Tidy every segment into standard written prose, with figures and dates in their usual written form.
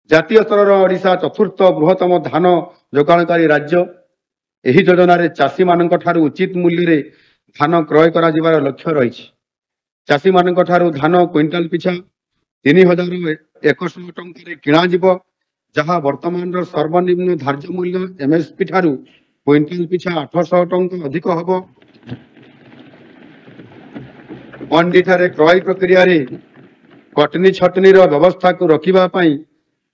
ଜାତୀୟ ସ୍ତରର ଓଡ଼ିଶା ଚତୁର୍ଥ ବୃହତ୍ତମ ଧାନ ଯୋଗାଣକାରୀ ରାଜ୍ୟ। ଏହି ଯୋଜନାରେ ଚାଷୀମାନଙ୍କ ଠାରୁ ଉଚିତ ମୂଲ୍ୟରେ ଧାନ କ୍ରୟ କରାଯିବାର ଲକ୍ଷ୍ୟ ରହିଛି। ଚାଷୀମାନଙ୍କ ଠାରୁ ଧାନ କ୍ୱିଣ୍ଟାଲ ପିଛା 3,100 ଟଙ୍କାରେ କିଣାଯିବ, ଯାହା ବର୍ତ୍ତମାନର ସର୍ବନିମ୍ନ ଧାର୍ଯ୍ୟ ମୂଲ୍ୟ MSP ଠାରୁ କ୍ୱିଣ୍ଟାଲ ପିଛା 800 ଟଙ୍କା ଅଧିକ ହେବ। ମଣ୍ଡିଠାରେ କ୍ରୟ ପ୍ରକ୍ରିୟାରେ କଟନୀ ଛଟନୀର ବ୍ୟବସ୍ଥାକୁ ରୋକିବା ପାଇଁ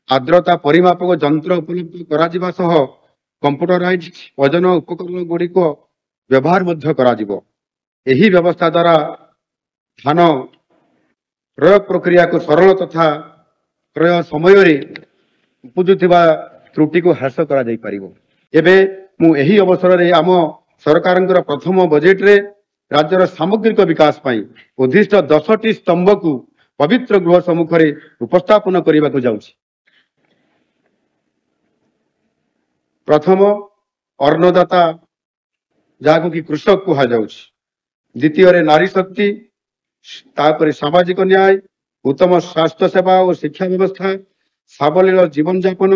ଆର୍ଦ୍ରତା ପରିମାପକ ଯନ୍ତ୍ର ଉପଲବ୍ଧ କରାଯିବା ସହ କମ୍ପ୍ୟୁଟରାଇଜ୍ ଓଜନ ଉପକରଣ ଗୁଡ଼ିକ ବ୍ୟବହାର ମଧ୍ୟ କରାଯିବ। ଏହି ବ୍ୟବସ୍ଥା ଦ୍ୱାରା ଧାନ କ୍ରୟ ପ୍ରକ୍ରିୟାକୁ ସରଳ ତଥା କ୍ରୟ ସମୟରେ ଉପୁଜୁଥିବା ତ୍ରୁଟିକୁ ହ୍ରାସ କରାଯାଇପାରିବ। ଏବେ ମୁଁ ଏହି ଅବସରରେ ଆମ ସରକାରଙ୍କର ପ୍ରଥମ ବଜେଟରେ ରାଜ୍ୟର ସାମଗ୍ରିକ ବିକାଶ ପାଇଁ ଉଦ୍ଦିଷ୍ଟ 10ଟି ସ୍ତମ୍ଭକୁ ପବିତ୍ର ଗୃହ ସମ୍ମୁଖରେ ଉପସ୍ଥାପନ କରିବାକୁ ଯାଉଛି। ପ୍ରଥମ, ଅନ୍ନଦାତା, ଯାହାକୁ କି କୃଷକ କୁହାଯାଉଛି। ଦ୍ୱିତୀୟରେ ନାରୀ ଶକ୍ତି, ତାପରେ ସାମାଜିକ ନ୍ୟାୟ, ଉତ୍ତମ ସ୍ୱାସ୍ଥ୍ୟ ସେବା ଓ ଶିକ୍ଷା ବ୍ୟବସ୍ଥା, ସାବଲୀଳ ଜୀବନଯାପନ,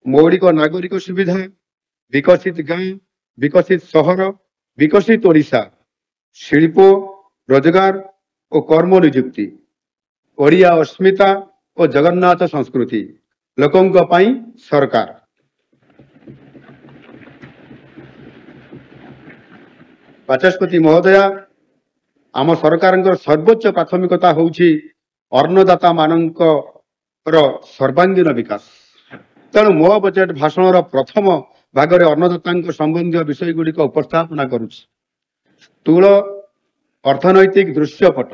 ମୌଳିକ ନାଗରିକ ସୁବିଧା, ବିକଶିତ ଗାଁ, ବିକଶିତ ସହର, ବିକଶିତ ଓଡ଼ିଶା, ଶିଳ୍ପ, ରୋଜଗାର ଓ କର୍ମ ନିଯୁକ୍ତି, ଓଡ଼ିଆ ଅସ୍ମିତା ଓ ଜଗନ୍ନାଥ ସଂସ୍କୃତି, ଲୋକଙ୍କ ପାଇଁ ସରକାର। ବାଚସ୍ପତି ମହୋଦୟା, ଆମ ସରକାରଙ୍କର ସର୍ବୋଚ୍ଚ ପ୍ରାଥମିକତା ହେଉଛି ଅନ୍ନଦାତା ମାନଙ୍କର ସର୍ବାଙ୍ଗୀନ ବିକାଶ। ତେଣୁ ମୋ ବଜେଟ ଭାଷଣର ପ୍ରଥମ ଭାଗରେ ଅନ୍ନଦାତାଙ୍କ ସମ୍ବନ୍ଧୀୟ ବିଷୟଗୁଡ଼ିକ ଉପସ୍ଥାପନା କରୁଛି। ସ୍ଥୂଳ ଅର୍ଥନୈତିକ ଦୃଶ୍ୟପଟ,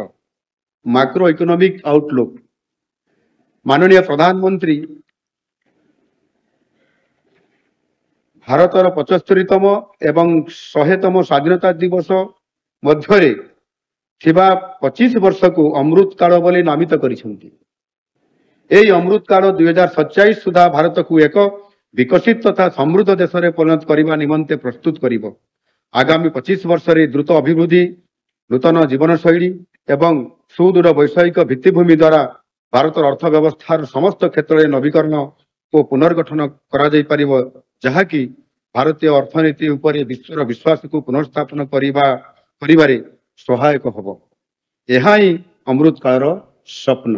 ମାକ୍ରୋ ଇକୋନୋମିକ ଆଉଟଲୁକ୍। ମାନନୀୟ ପ୍ରଧାନମନ୍ତ୍ରୀ ଭାରତର 75ତମ ଏବଂ 100ତମ ସ୍ୱାଧୀନତା ଦିବସ ମଧ୍ୟରେ ଥିବା 25 ବର୍ଷକୁ ଅମୃତ କାଳ ବୋଲି ନାମିତ କରିଛନ୍ତି। ଏହି ଅମୃତ କାଳ 2047 ସୁଦ୍ଧା ଭାରତକୁ ଏକ ବିକଶିତ ତଥା ସମୃଦ୍ଧ ଦେଶରେ ପରିଣତ କରିବା ନିମନ୍ତେ ପ୍ରସ୍ତୁତ କରିବ। ଆଗାମୀ 25 ବର୍ଷରେ ଦ୍ରୁତ ଅଭିବୃଦ୍ଧି, ନୂତନ ଜୀବନଶୈଳୀ ଏବଂ ସୁଦୃଢ଼ ବୈଷୟିକ ଭିତ୍ତିଭୂମି ଦ୍ୱାରା ଭାରତର ଅର୍ଥ ବ୍ୟବସ୍ଥାର ସମସ୍ତ କ୍ଷେତ୍ରରେ ନବୀକରଣ ଓ ପୁନର୍ଗଠନ କରାଯାଇପାରିବ, ଯାହାକି ଭାରତୀୟ ଅର୍ଥନୀତି ଉପରେ ବିଶ୍ୱର ବିଶ୍ୱାସକୁ ପୁନର୍ସ୍ଥାପନ କରିବାରେ ସହାୟକ ହେବ। ଏହା ହିଁ ଅମୃତ କାଳର ସ୍ୱପ୍ନ।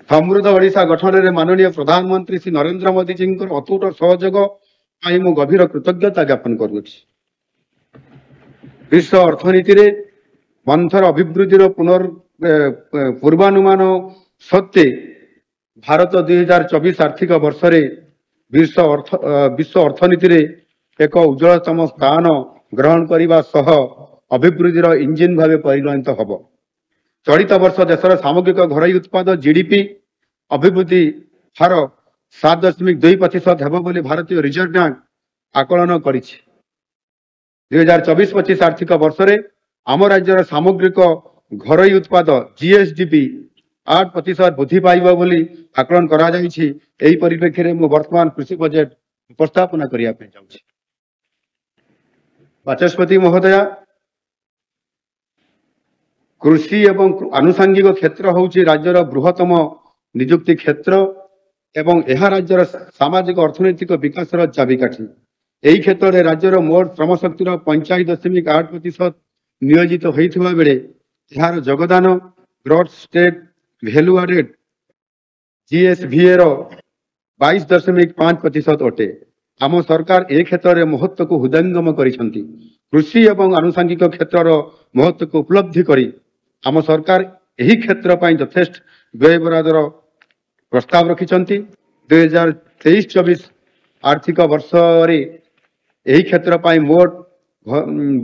ସମୃଦ୍ଧ ଓଡ଼ିଶା ଗଠନରେ ମାନନୀୟ ପ୍ରଧାନମନ୍ତ୍ରୀ ଶ୍ରୀ ନରେନ୍ଦ୍ର ମୋଦିଜୀଙ୍କର ଅତୁଟ ସହଯୋଗ ପାଇଁ ମୁଁ ଗଭୀର କୃତଜ୍ଞତା ଜ୍ଞାପନ କରୁଅଛି। ବିଶ୍ୱ ଅର୍ଥନୀତିରେ ମନ୍ଥର ଅଭିବୃଦ୍ଧିର ପୂର୍ବାନୁମାନ ସତ୍ତ୍ୱେ ଭାରତ 2024 ଆର୍ଥିକ ବର୍ଷରେ ବିଶ୍ୱ ଅର୍ଥନୀତିରେ ଏକ ଉଜ୍ଜ୍ୱଳତମ ସ୍ଥାନ ଗ୍ରହଣ କରିବା ସହ ଅଭିବୃଦ୍ଧିର ଇଞ୍ଜିନ ଭାବେ ପରିଗଣିତ ହେବ। ଚଳିତ ବର୍ଷ ଦେଶର ସାମଗ୍ରିକ ଘରୋଇ ଉତ୍ପାଦ GDP ଅଭିବୃଦ୍ଧି ହାର 7.2% ହେବ ବୋଲି ଭାରତୀୟ ରିଜର୍ଭ ବ୍ୟାଙ୍କ ଆକଳନ କରିଛି। 2024-25 ଆର୍ଥିକ ବର୍ଷରେ ଆମ ରାଜ୍ୟର ସାମଗ୍ରିକ ଘରୋଇ ଉତ୍ପାଦ GSDP 8% ବୃଦ୍ଧି ପାଇବ ବୋଲି ଆକଳନ କରାଯାଇଛି। ଏହି ପରିପ୍ରେକ୍ଷୀରେ ମୁଁ ବର୍ତ୍ତମାନ କୃଷି ବଜେଟ ଉପସ୍ଥାପନା କରିବା ପାଇଁ ଯାଉଛି। ବାଚସ୍ପତି ମହୋଦୟା, କୃଷି ଏବଂ ଆନୁଷଙ୍ଗିକ କ୍ଷେତ୍ର ହେଉଛି ରାଜ୍ୟର ବୃହତ୍ତମ ନିଯୁକ୍ତି କ୍ଷେତ୍ର ଏବଂ ଏହା ରାଜ୍ୟର ସାମାଜିକ ଅର୍ଥନୈତିକ ବିକାଶର ଚାବିକାଠି। ଏହି କ୍ଷେତ୍ରରେ ରାଜ୍ୟର ମୋଟ ଶ୍ରମଶକ୍ତିର 85.8% ନିୟୋଜିତ ହୋଇଥିବା ବେଳେ ଏହାର ଯୋଗଦାନ growth state value added GSVA ର 22.5% ଅଟେ। ଆମ ସରକାର ଏ କ୍ଷେତ୍ରରେ ମହତ୍ତ୍ୱକୁ ହୃଦୟଙ୍ଗମ କରିଛନ୍ତି। କୃଷି ଏବଂ ଆନୁଷଙ୍ଗିକ କ୍ଷେତ୍ରର ମହତ୍ତ୍ୱକୁ ଉପଲବ୍ଧି କରି ଆମ ସରକାର ଏହି କ୍ଷେତ୍ର ପାଇଁ ଯଥେଷ୍ଟ ବ୍ୟୟବରାଦର ପ୍ରସ୍ତାବ ରଖିଛନ୍ତି। 2023-24 ଆର୍ଥିକ ବର୍ଷରେ ଏହି କ୍ଷେତ୍ର ପାଇଁ ମୋଟ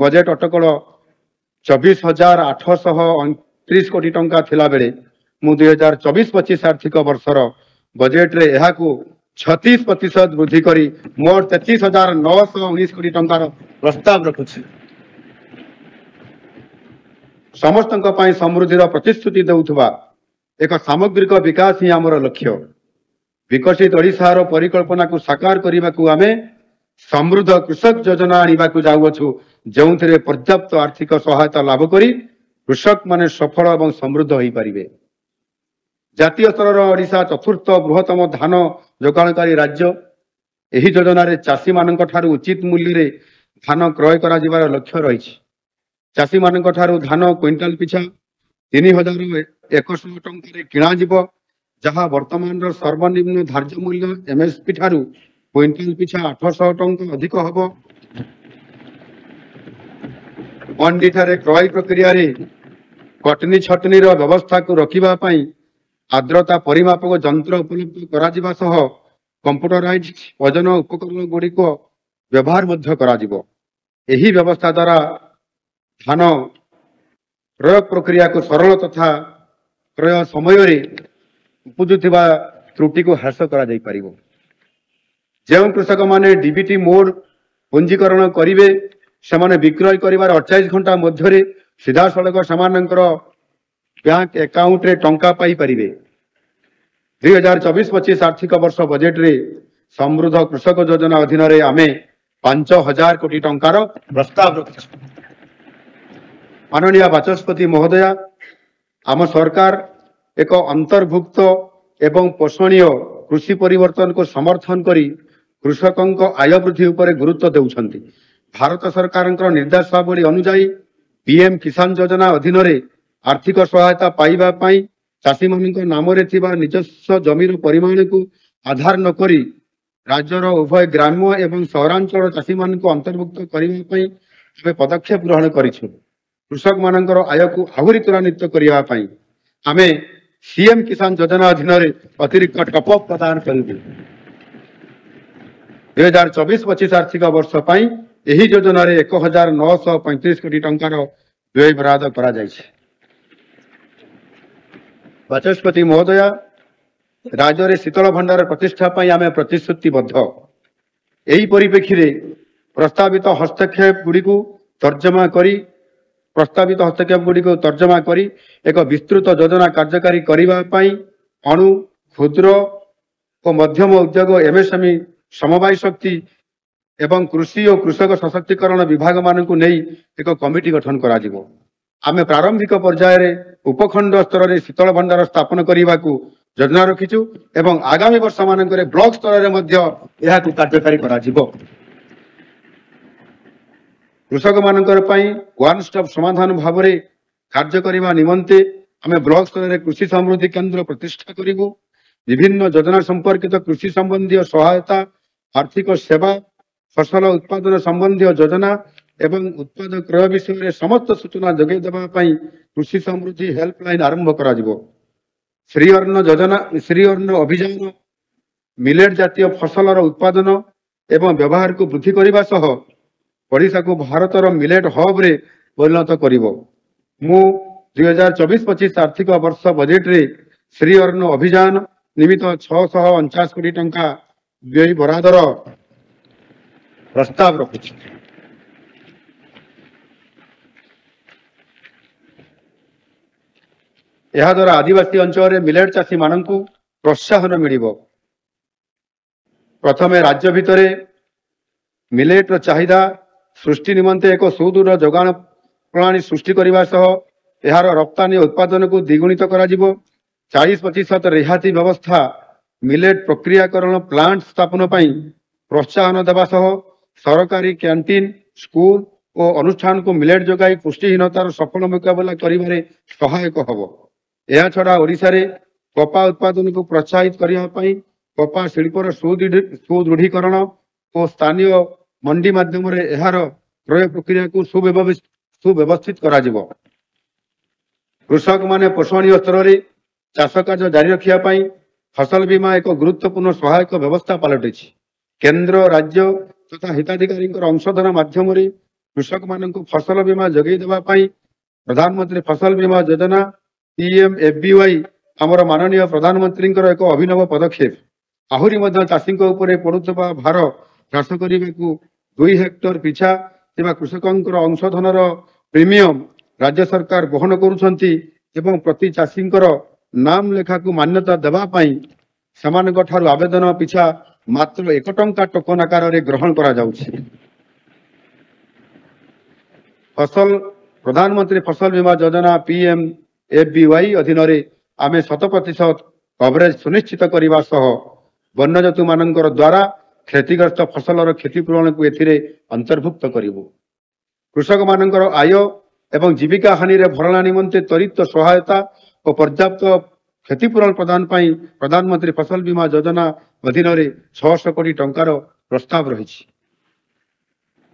ବଜେଟ ଅଟକଳ 24,829 କୋଟି ଟଙ୍କା ଥିଲାବେଳେ ମୁଁ 2024-25 ଆର୍ଥିକ ବର୍ଷର ବଜେଟରେ ଏହାକୁ 36% ବୃଦ୍ଧି କରି ମୋଟ 33,919 କୋଟି ଟଙ୍କାର ପ୍ରସ୍ତାବ ରଖୁଛି। ସମସ୍ତଙ୍କ ପାଇଁ ସମୃଦ୍ଧିର ପ୍ରତିଶ୍ରୁତି ଦେଉଥିବା ଏକ ସାମଗ୍ରିକ ବିକାଶ ହିଁ ଆମର ଲକ୍ଷ୍ୟ। ବିକଶିତ ଓଡ଼ିଶାର ପରିକଳ୍ପନାକୁ ସାକାର କରିବାକୁ ଆମେ ସମୃଦ୍ଧ କୃଷକ ଯୋଜନା ଆଣିବାକୁ ଯାଉଅଛୁ, ଯେଉଁଥିରେ ପର୍ଯ୍ୟାପ୍ତ ଆର୍ଥିକ ସହାୟତା ଲାଭ କରି କୃଷକମାନେ ସଫଳ ଏବଂ ସମୃଦ୍ଧ ହୋଇପାରିବେ। ଜାତୀୟ ସ୍ତରର ଓଡ଼ିଶା ଚତୁର୍ଥ ବୃହତ୍ତମ ଧାନ ଯୋଗାଣକାରୀ ରାଜ୍ୟ। ଏହି ଯୋଜନାରେ ଚାଷୀମାନଙ୍କ ଠାରୁ ଉଚିତ ମୂଲ୍ୟରେ ଧାନ କ୍ରୟ କରାଯିବାର ଲକ୍ଷ୍ୟ ରହିଛି। ଚାଷୀମାନଙ୍କ ଠାରୁ ଧାନ କ୍ୱିଣ୍ଟାଲ ପିଛା 3,100 ଟଙ୍କାରେ କିଣାଯିବ, ଯାହା ବର୍ତ୍ତମାନର ସର୍ବନିମ୍ନ ଧାର୍ଯ୍ୟ ମୂଲ୍ୟ MSP ଠାରୁ କ୍ୱିଣ୍ଟାଲ ପିଛା 800 ଟଙ୍କା ଅଧିକ ହେବ। ମଣ୍ଡିଠାରେ କ୍ରୟ ପ୍ରକ୍ରିୟାରେ କଟନୀ ଛଟନୀର ବ୍ୟବସ୍ଥାକୁ ରୋକିବା ପାଇଁ ଆର୍ଦ୍ରତା ପରିମାପକ ଯନ୍ତ୍ର ଉପଲବ୍ଧ କରାଯିବା ସହ କମ୍ପ୍ୟୁଟରାଇଜ୍ ଓଜନ ଉପକରଣ ଗୁଡ଼ିକ ବ୍ୟବହାର ମଧ୍ୟ କରାଯିବ। ଏହି ବ୍ୟବସ୍ଥା ଦ୍ୱାରା ଧାନ କ୍ରୟ ପ୍ରକ୍ରିୟାକୁ ସରଳ ତଥା କ୍ରୟ ସମୟରେ ଉପୁଜୁଥିବା ତ୍ରୁଟିକୁ ହ୍ରାସ କରାଯାଇପାରିବ। ଯେଉଁ କୃଷକମାନେ DBT ମୋଡ୍ ପଞ୍ଜୀକରଣ କରିବେ, ସେମାନେ ବିକ୍ରୟ କରିବାର 48 ଘଣ୍ଟା ମଧ୍ୟରେ ସିଧାସଳଖ ସେମାନଙ୍କର ବ୍ୟାଙ୍କ ଆକାଉଣ୍ଟରେ ଟଙ୍କା ପାଇପାରିବେ। 2024-25 ଆର୍ଥିକ ବର୍ଷ ବଜେଟରେ ସମୃଦ୍ଧ କୃଷକ ଯୋଜନା ଅଧୀନରେ ଆମେ 5,000 କୋଟି ଟଙ୍କାର ପ୍ରସ୍ତାବ ରଖିଛୁ। ମାନନୀୟ ବାଚସ୍ପତି ମହୋଦୟା, ଆମ ସରକାର ଏକ ଅନ୍ତର୍ଭୁକ୍ତ ଏବଂ ପୋଷଣୀୟ କୃଷି ପରିବର୍ତ୍ତନକୁ ସମର୍ଥନ କରି କୃଷକଙ୍କ ଆୟ ବୃଦ୍ଧି ଉପରେ ଗୁରୁତ୍ୱ ଦେଉଛନ୍ତି। ଭାରତ ସରକାରଙ୍କର ନିର୍ଦ୍ଦେଶାବଳୀ ଅନୁଯାୟୀ PM କିଷାନ ଯୋଜନା ଅଧୀନରେ ଆର୍ଥିକ ସହାୟତା ପାଇବା ପାଇଁ ଚାଷୀମାନଙ୍କ ନାମରେ ଥିବା ନିଜସ୍ୱ ଜମିର ପରିମାଣକୁ ଆଧାର ନକରି ରାଜ୍ୟର ଉଭୟ ଗ୍ରାମ୍ୟ ଏବଂ ସହରାଞ୍ଚଳ ଚାଷୀମାନଙ୍କୁ ଅନ୍ତର୍ଭୁକ୍ତ କରିବା ପାଇଁ ଆମେ ପଦକ୍ଷେପ ଗ୍ରହଣ କରିଛୁ। କୃଷକମାନଙ୍କର ଆୟକୁ ଆହୁରି ତ୍ୱରାନ୍ୱିତ କରିବା ପାଇଁ ଆମେ CM କିଷାନ ଯୋଜନା ଅଧୀନରେ ଅତିରିକ୍ତ ଟପଅପ୍ ପ୍ରଦାନ କରିବୁ। 2024-25 ଆର୍ଥିକ ବର୍ଷ ପାଇଁ ଏହି ଯୋଜନାରେ 1,935 କୋଟି ଟଙ୍କାର ବ୍ୟୟ ବରାଦ କରାଯାଇଛି। ବାଚସ୍ପତି ମହୋଦୟା, ରାଜ୍ୟରେ ଶୀତଳ ଭଣ୍ଡାର ପ୍ରତିଷ୍ଠା ପାଇଁ ଆମେ ପ୍ରତିଶ୍ରୁତିବଦ୍ଧ। ଏହି ପରିପ୍ରେକ୍ଷୀରେ ପ୍ରସ୍ତାବିତ ହସ୍ତକ୍ଷେପ ଗୁଡ଼ିକୁ ତର୍ଜମା କରି ଏକ ବିସ୍ତୃତ ଯୋଜନା କାର୍ଯ୍ୟକାରୀ କରିବା ପାଇଁ ଅଣୁ, କ୍ଷୁଦ୍ର ଓ ମଧ୍ୟମ ଉଦ୍ୟୋଗ MSME ସମବାୟ ଶକ୍ତି ଏବଂ କୃଷି ଓ କୃଷକ ସଶକ୍ତିକରଣ ବିଭାଗମାନଙ୍କୁ ନେଇ ଏକ କମିଟି ଗଠନ କରାଯିବ। ଆମେ ପ୍ରାରମ୍ଭିକ ପର୍ଯ୍ୟାୟରେ ଉପଖଣ୍ଡ ସ୍ତରରେ ଶୀତଳ ଭଣ୍ଡାର ସ୍ଥାପନ କରିବାକୁ ଯୋଜନା ରଖିଛୁ ଏବଂ ଆଗାମୀ ବର୍ଷମାନଙ୍କରେ ବ୍ଲକ ସ୍ତରରେ ମଧ୍ୟ ଏହାକୁ କାର୍ଯ୍ୟକାରୀ କରାଯିବ। କୃଷକମାନଙ୍କର ପାଇଁ ୱାନ୍ ଷ୍ଟପ୍ ସମାଧାନ ଭାବରେ କାର୍ଯ୍ୟ କରିବା ନିମନ୍ତେ ଆମେ ବ୍ଲକ ସ୍ତରରେ କୃଷି ସମୃଦ୍ଧି କେନ୍ଦ୍ର ପ୍ରତିଷ୍ଠା କରିବୁ। ବିଭିନ୍ନ ଯୋଜନା ସମ୍ପର୍କିତ କୃଷି ସମ୍ବନ୍ଧୀୟ ସହାୟତା, ଆର୍ଥିକ ସେବା, ଫସଲ ଉତ୍ପାଦନ ସମ୍ବନ୍ଧୀୟ ଯୋଜନା ଏବଂ ଉତ୍ପାଦ କ୍ରୟ ବିଷୟରେ ସମସ୍ତ ସୂଚନା ଯୋଗାଇ ଦେବା ପାଇଁ କୃଷି ସମୃଦ୍ଧି ହେଲ୍ପଲାଇନ୍ ଆରମ୍ଭ କରାଯିବ। ଶ୍ରୀ ଅନ୍ନ ଅଭିଯାନ ମିଲେଟ୍ ଜାତୀୟ ଫସଲର ଉତ୍ପାଦନ ଏବଂ ବ୍ୟବହାରକୁ ବୃଦ୍ଧି କରିବା ସହ ଓଡ଼ିଶାକୁ ଭାରତର ମିଲେଟ୍ ହବ୍ରେ ପରିଣତ କରିବ। ମୁଁ 2024-25 ଆର୍ଥିକ ବର୍ଷ ବଜେଟରେ ଶ୍ରୀ ଅନ୍ନ ଅଭିଯାନ ନିମିତ୍ତ 649 କୋଟି ଟଙ୍କା ବ୍ୟୟ ବରାଦର ପ୍ରସ୍ତାବ ରଖୁଛି। ଏହାଦ୍ୱାରା ଆଦିବାସୀ ଅଞ୍ଚଳରେ ମିଲେଟ୍ ଚାଷୀମାନଙ୍କୁ ପ୍ରୋତ୍ସାହନ ମିଳିବ। ପ୍ରଥମେ ରାଜ୍ୟ ଭିତରେ ମିଲେଟ୍ର ଚାହିଦା ସୃଷ୍ଟି ନିମନ୍ତେ ଏକ ସୁଦୃଢ଼ ଯୋଗାଣ ପ୍ରଣାଳୀ ସୃଷ୍ଟି କରିବା ସହ ଏହାର ରପ୍ତାନି ଉତ୍ପାଦନକୁ ଦ୍ୱିଗୁଣିତ କରାଯିବ। 40% ରିହାତି ବ୍ୟବସ୍ଥା ମିଲେଟ୍ ପ୍ରକ୍ରିୟାକରଣ ପ୍ଲାଣ୍ଟ ସ୍ଥାପନ ପାଇଁ ପ୍ରୋତ୍ସାହନ ଦେବା ସହ ସରକାରୀ କ୍ୟାଣ୍ଟିନ୍, ସ୍କୁଲ ଓ ଅନୁଷ୍ଠାନକୁ ମିଲେଟ୍ ଯୋଗାଇ ପୁଷ୍ଟିହୀନତାର ସଫଳ ମୁକାବିଲା କରିବାରେ ସହାୟକ ହେବ। ଏହାଛଡ଼ା ଓଡ଼ିଶାରେ କପା ଉତ୍ପାଦନକୁ ପ୍ରୋତ୍ସାହିତ କରିବା ପାଇଁ କପା ଶିଳ୍ପର ସୁଦୃଢ଼ୀକରଣ ଓ ସ୍ଥାନୀୟ ମଣ୍ଡି ମାଧ୍ୟମରେ ଏହାର କ୍ରୟ ପ୍ରକ୍ରିୟାକୁ ସୁବ୍ୟବସ୍ଥିତ କରାଯିବ। କୃଷକମାନେ ପୋଷଣୀୟ ସ୍ତରରେ ଚାଷ କାର୍ଯ୍ୟ ଜାରି ରଖିବା ପାଇଁ ଫସଲ ବୀମା ଏକ ଗୁରୁତ୍ୱପୂର୍ଣ୍ଣ ସହାୟକ ବ୍ୟବସ୍ଥା ପାଲଟିଛି। କେନ୍ଦ୍ର, ରାଜ୍ୟ ତଥା ହିତାଧିକାରୀଙ୍କର ଅଂଶଧନ ମାଧ୍ୟମରେ କୃଷକମାନଙ୍କୁ ଫସଲ ବୀମା ଯୋଗାଇ ଦେବା ପାଇଁ ପ୍ରଧାନମନ୍ତ୍ରୀ ଫସଲ ବୀମା ଯୋଜନା PMFBY ଆମର ମାନନୀୟ ପ୍ରଧାନମନ୍ତ୍ରୀଙ୍କର ଏକ ଅଭିନବ ପଦକ୍ଷେପ। ଆହୁରି ମଧ୍ୟ ଚାଷୀଙ୍କ ଉପରେ ପଡୁଥିବା ଭାର ହ୍ରାସ କରିବାକୁ 2 ହେକ୍ଟର ପିଛା ଥିବା କୃଷକଙ୍କର ଅଂଶଧନର ପ୍ରିମିୟମ ରାଜ୍ୟ ସରକାର ବହନ କରୁଛନ୍ତି ଏବଂ ପ୍ରତି ଚାଷୀଙ୍କର ନାମ ଲେଖାକୁ ମାନ୍ୟତା ଦେବା ପାଇଁ ସେମାନଙ୍କ ଠାରୁ ଆବେଦନ ପିଛା ମାତ୍ର 1 ଟଙ୍କା ଟୋକନ ଆକାରରେ ଗ୍ରହଣ କରାଯାଉଛି। ପ୍ରଧାନମନ୍ତ୍ରୀ ଫସଲ ବୀମା ଯୋଜନା PMFBY ଅଧୀନରେ आमे 100% कवरेज सुनिश्चित करने सह वन्यजतु मानकर द्वारा क्षतिग्रस्त फसलर क्षतिपूरण को एथिरे अंतर्भुक्त करिवु। कृषक मानकर आय एवं जीविका हानि रे भरणा निमंते त्वरित सहायता और पर्याप्त क्षतिपूरण प्रदान पाई प्रधानमंत्री फसल बीमा योजना अधीन 600 कोटी टंकार प्रस्ताव रही।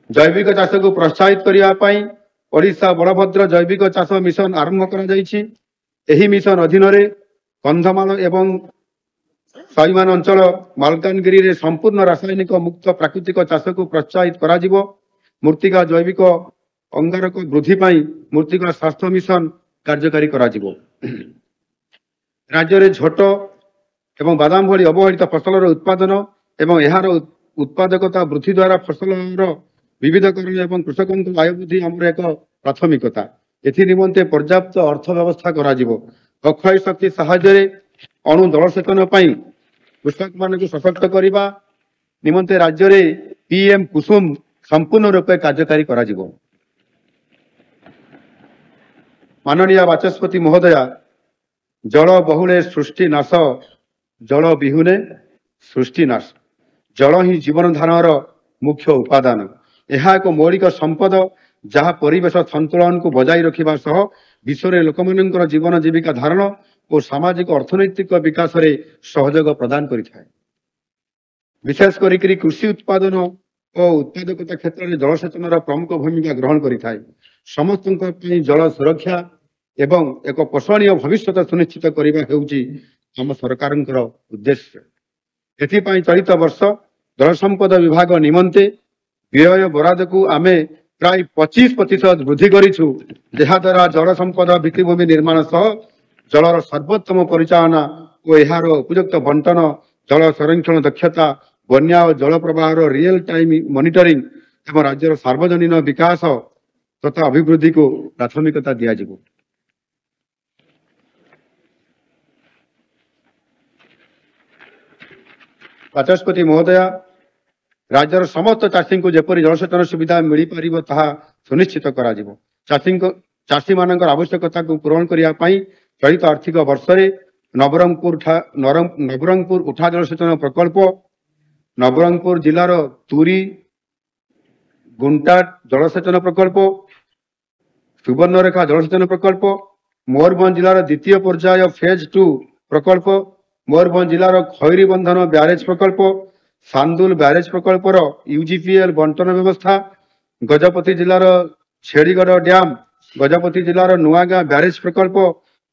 जैविक चाष को प्रोत्साहित करने ओडिशा बलभद्र जैविक चाष मिशन आरंभ कर मिशन अधीन कंधमाल एवं सईमान अंचल मालकानगिरी रे संपूर्ण रासायनिक मुक्त प्राकृतिक चाष को प्रोत्साहित करा जिवो। मूर्तिका जैविक अंगारक वृद्धि पाई मूर्तिका स्वास्थ्य मिशन कार्यकारी करा जिवो। राज्य रे झोट एवं बादाम भली अवहेलित फसलर उत्पादन एवं एहार उत्पादकता वृद्धि द्वारा फसलर विविधकरण एवं कृषकों आय वृद्धि आमर एक प्राथमिकता। एथि निमंते पर्याप्त अर्थ व्यवस्था करा जिवो। अक्षय शक्ति साहाय्य अणु जलसेचन पाई कृषक मान सशक्त करने निमंते राज्य रे पीएम कुसुम संपूर्ण रूपे कार्यकारी करा जिवो। माननीय बाचस्पति महोदया, जल बहुले सृष्टि नाश, जल विहुने सृष्टि नाश। जल ही जीवन धारण मुख्य उपादान। यह एक मौलिक संपद जहाँ परिवेश संतुलन को बजाय रखा सह विश्व में लोक मान जीवन जीविका धारण और सामाजिक अर्थनैतिक विकास रे सहयोग प्रदान करिथाय। विशेष करी कृषि उत्पादन और उत्पादकता क्षेत्र में जलसेचन प्रमुख भूमिका ग्रहण करिथाय। समस्त जल सुरक्षा एवं एक पोषणीय भविष्य सुनिश्चित करने हेउची आम सरकार उद्देश्य। एथिपाई चलित वर्ष जल संपद विभाग निमंते व्यय बराद को आमे प्राय 25% वृद्धि करिछु, जहा द्वारा जल संपद भित्तिभूमि निर्माण सह जलर सर्वोत्तम परिचालना और यार उपयुक्त बंटन, जल संरक्षण दक्षता, बन्या और जल प्रवाह रियल टाइम मॉनिटरिंग एवं राज्यर सार्वजनीन विकास तथा अभिवृद्धि को प्राथमिकता दिया जिवो। बाचस्पति महोदया, राज्यर समस्त चाषी को जेपरी जलसेचन सुविधा मिल पार ताहा सुनिश्चित करा जिवो। चाषी मानकर आवश्यकता को पूरण करने चलित आर्थिक वर्ष नवरंगपुर उठा जलसेचन प्रकल्प, नवरंगपुर जिलार तुरी गुंटा जलसेचन प्रकल्प, सुवर्णरेखा जलसेचन प्रकल्प, मयूरभंज जिलार द्वितीय पर्याय फेज 2 प्रकल्प, मयूरभंज जिलार खैरी बंधन ब्यारेज प्रकल्प, सांदुल ब्यारेज प्रकल्पर यूजीपीएल बंटन व्यवस्था, गजपति जिलार छेड़ीगढ़ डैम, गजपति जिलार नुआगाँ ब्यारेज प्रकल्प,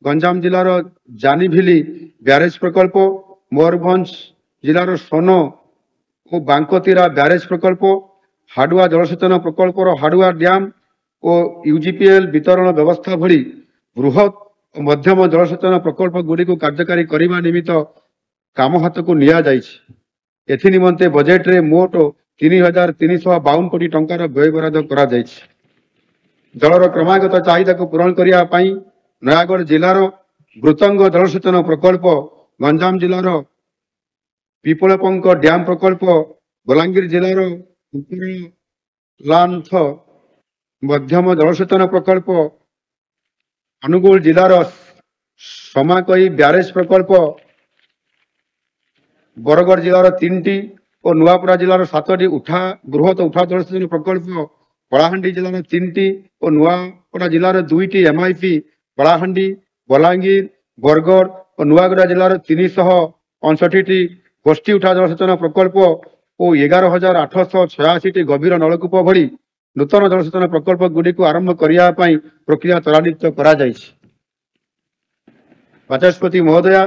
गंजाम जिलार जानीभिली ब्यारेज प्रकल्प, मयूरभंज जिलार सोनो और बांकोतीरा ब्यारेज प्रकल्प, हाडुआ जलसेचन प्रकल्पर हाडुआ डैम और यूजीपीएल वितरण व्यवस्था भली बृहत और मध्यम जलसेचन प्रकल्प गुड़ी कार्यकारी करने निमित्त काम हाथ को निया जाइछि। एथि निमंते बजेट रे मोट 3352 कोटी टंकार व्यय बराद करा जाइछि। जलर क्रमागत चाहिदा को पूरण करिया पाई नयागढ़ जिलार मृतंग जलसेचन प्रकल्प, गंजाम जिलार पिपलपंक डैम प्रकल्प, बलांगीर जिलार लांथ मध्यम जलसेचन प्रकल्प, अनुगुल जिलार समाकई ब्यारेज प्रकल्प, बरगढ़ जिलार 3टी और नुआपड़ा जिलार 7टी बृहत उठा जलसेचन प्रकल्प, कलाहांडी जिलार 3टी और नुआपड़ा जिलार 2टी एमआईपी, कलाहांडी, बलांगीर, बरगढ़ और नुआगड़ा जिलार 359टी गोष्ठी उठा जलसेचन प्रकल्प और 11,886टी गभीर नलकूप भली नूतन जलसेचन प्रकल्प गुड़ी को आरंभ करने प्रक्रिया त्वरान्वित करा जाइछि। बाचस्पति महोदया,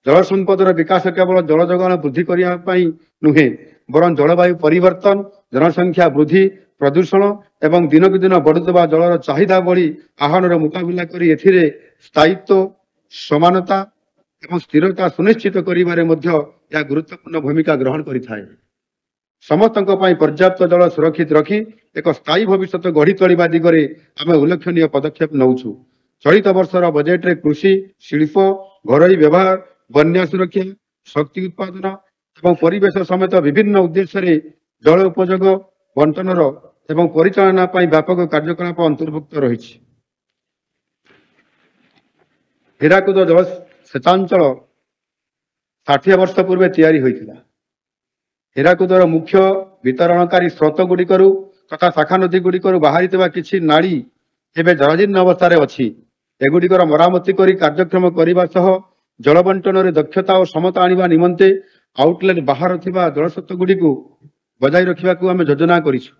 जल संपदर विकास केवल जल जोगान वृद्धि करने नुहे बरं जलवायु परिवर्तन, जनसंख्या वृद्धि, प्रदूषण एवं दिनक दिन बढ़ुवा जलर चाहिदा भली आह्वान मुकाबला करी एथिरे स्थायित्व, समानता एवं स्थिरता सुनिश्चित करिबारे मध्य यह गुरुत्वपूर्ण भूमिका ग्रहण करिथाय। समस्तक पई पर्याप्त जल सुरक्षित रखी एक स्थायी भविष्य गढ़ी तोलिबा दिगरे आमे उल्लेखनीय पदक्षेप नौछु। चलित वर्षर बजेट रे कृषि, शिल्प, घरोई व्यवहार, बन्या सुरक्षा, शक्ति उत्पादन एवं परिवेश समेत विभिन्न उद्देश्य रे जल उपयोग बंटनर एवं परिचालना पई व्यापक कार्यकलाप अंतर्भुक्त रही। हीराकुद जल ସେଚାଞ୍ଚଳ 60 ବର୍ଷ ପୂର୍ବେ ତିଆରି ହୋଇଥିଲା। ହୀରାକୁଦର ମୁଖ୍ୟ ବିତରଣକାରୀ ସ୍ରୋତ ଗୁଡ଼ିକରୁ ତଥା ଶାଖା ନଦୀ ଗୁଡ଼ିକରୁ ବାହାରିଥିବା କିଛି ନାଳି ଏବେ ଜରାଜୀର୍ଣ୍ଣ ଅବସ୍ଥାରେ ଅଛି। ଏଗୁଡ଼ିକର ମରାମତି କରି କାର୍ଯ୍ୟକ୍ଷମ କରିବା ସହ ଜଳ ବଣ୍ଟନରେ ଦକ୍ଷତା ଓ ସମତା ଆଣିବା ନିମନ୍ତେ ଆଉଟଲେଟ୍ ବାହାର ଥିବା ଜଳସ୍ରୋତ ଗୁଡ଼ିକୁ ବଜାୟ ରଖିବାକୁ ଆମେ ଯୋଜନା କରିଛୁ।